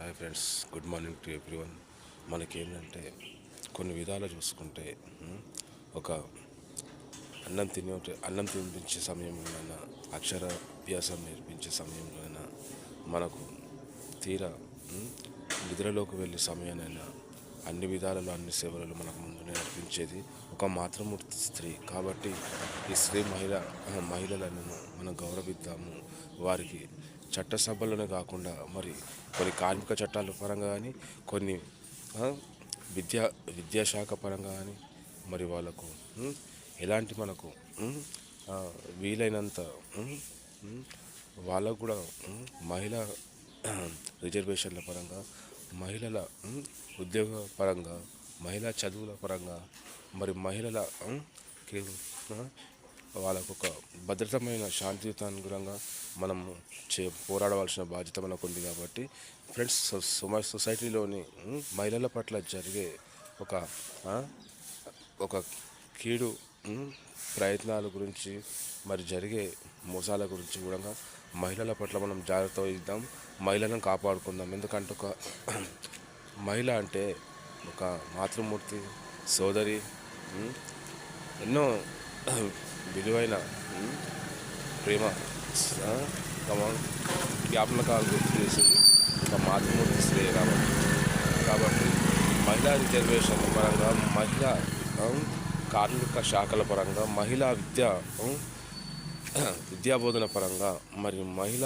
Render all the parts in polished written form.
Hi friends, good morning to everyone. మనకేంటంటే కొన్ని విధాలు చూసుకుంటే ఒక అన్నం తినిపించే సమయంలోనైనా, అక్షరాభ్యాసం నేర్పించే సమయంలోనైనా, మనకు తీరా నిద్రలోకి వెళ్ళే సమయానైనా అన్ని విధాలలో అన్ని సేవలలో మనకు ముందునే నడిపించేది ఒక మాతృమూర్తి స్త్రీ. కాబట్టి ఈ స్త్రీ మహిళలను మనం గౌరవిద్దాము. వారికి చట్టసభల్లోనే కాకుండా మరి కొన్ని కార్మిక చట్టాల పరంగా కానీ, కొన్ని విద్యాశాఖ పరంగా కానీ, మరి వాళ్ళకు ఎలాంటి మనకు వీలైనంత వాళ్ళకు కూడా మహిళా రిజర్వేషన్ల పరంగా, మహిళల ఉద్యోగ పరంగా, మహిళా చదువుల పరంగా, మరి మహిళల వాళ్ళకు ఒక భద్రతమైన శాంతియుతానుగుణంగా మనం పోరాడవలసిన బాధ్యత మనకు ఉంది. కాబట్టి ఫ్రెండ్స్, సొసైటీలోని మహిళల పట్ల జరిగే ఒక ఒక కీడు ప్రయత్నాల గురించి, మరి జరిగే మోసాల గురించి కూడా మహిళల పట్ల మనం జాగ్రత్త వహిద్దాం, మహిళలను కాపాడుకుందాం. ఎందుకంటే ఒక మహిళ అంటే ఒక మాతృమూర్తి, సోదరి, ఎన్నో విలువైన ప్రేమ జ్ఞాపకాలు గుర్తు చేసేది ఒక మాతృమూర్తి స్త్రీ. కాబట్టి మహిళా రిజర్వేషన్ పరంగా, మహిళా కార్మిక శాఖల పరంగా, మహిళా విద్యాబోధన పరంగా, మరి మహిళ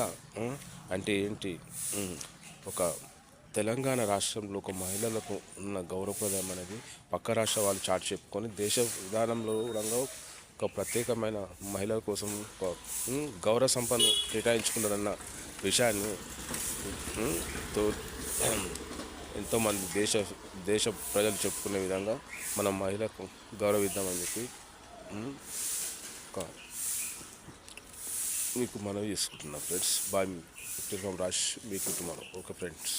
అంటే ఏంటి, ఒక తెలంగాణ రాష్ట్రంలో ఒక మహిళలకు ఉన్న గౌరవప్రదం అనేది పక్క రాష్ట్ర వాళ్ళు చాటి చెప్పుకొని దేశ విధానంలో కూడా ఒక ప్రత్యేకమైన మహిళల కోసం ఒక గౌరవ సంపన్ను కేటాయించుకున్నారన్న విషయాన్ని ఎంతోమంది దేశ ప్రజలు చెప్పుకునే విధంగా మనం మహిళకు గౌరవిద్దామని చెప్పి మీకు మనవి చేసుకుంటున్నాం ఫ్రెండ్స్. బాయ్. రాజ్, మీ కుటుంబం. Okay friends.